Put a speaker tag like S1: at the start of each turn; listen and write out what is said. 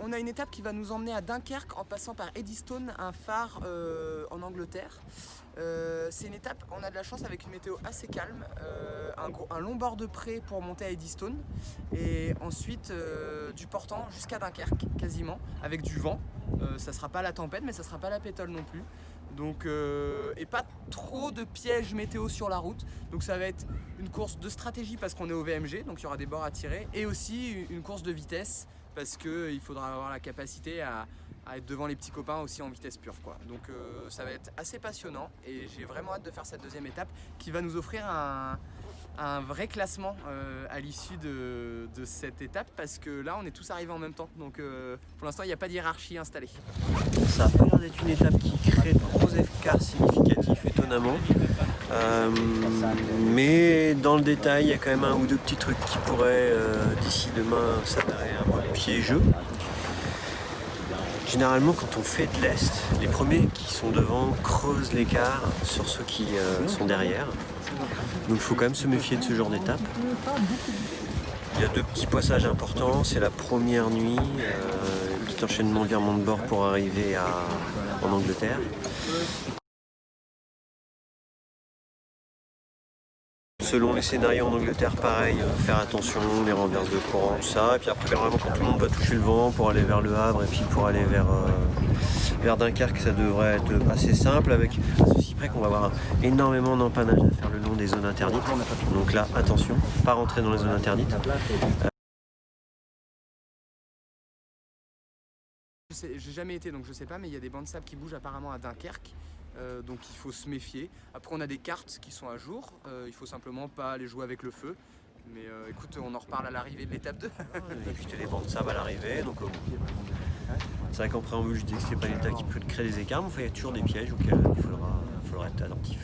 S1: On a une étape qui va nous emmener à Dunkerque en passant par Eddystone, un phare en Angleterre. C'est une étape, on a de la chance avec une météo assez calme, un long bord de pré pour monter à Eddystone et ensuite du portant jusqu'à Dunkerque quasiment avec du vent. Ça sera pas la tempête mais ça sera pas la pétole non plus. Donc, et pas trop de pièges météo sur la route. Donc ça va être une course de stratégie parce qu'on est au VMG, donc il y aura des bords à tirer, et aussi une course de vitesse parce qu'il faudra avoir la capacité à être devant les petits copains aussi en vitesse pure, quoi. Donc ça va être assez passionnant et j'ai vraiment hâte de faire cette deuxième étape qui va nous offrir un vrai classement à l'issue de cette étape parce que là on est tous arrivés en même temps, donc pour l'instant il n'y a pas de hiérarchie installée.
S2: Ça a pas l'air d'être une étape qui crée de gros écarts significatifs, étonnamment. Mais dans le détail, il y a quand même un ou deux petits trucs qui pourraient, d'ici demain, s'avérer un peu piégeux. Généralement, quand on fait de l'Est, les premiers qui sont devant creusent l'écart sur ceux qui sont derrière. Donc il faut quand même se méfier de ce genre d'étape. Il y a deux petits passages importants, c'est la première nuit, petit enchaînement de virement de bord pour arriver en Angleterre. Selon les scénarios en Angleterre, pareil, faire attention, les renverses de courant, tout ça. Et puis après, vraiment, quand tout le monde va toucher le vent pour aller vers le Havre et puis pour aller vers Dunkerque, ça devrait être assez simple, avec ceci près qu'on va avoir énormément d'empannage à faire le long des zones interdites. Donc là, attention, pas rentrer dans les zones interdites.
S1: J'ai jamais été donc je sais pas, mais il y a des bancs de sable qui bougent apparemment à Dunkerque, donc il faut se méfier. Après on a des cartes qui sont à jour, il faut simplement pas aller jouer avec le feu. Mais écoute, on en reparle à l'arrivée de l'étape 2.
S2: Et puis tu as les bancs de sable à l'arrivée, donc c'est vrai qu'en préambule je dis que c'est pas une étape qui peut créer des écarts, mais il y a toujours des pièges auxquels il faudra être attentif.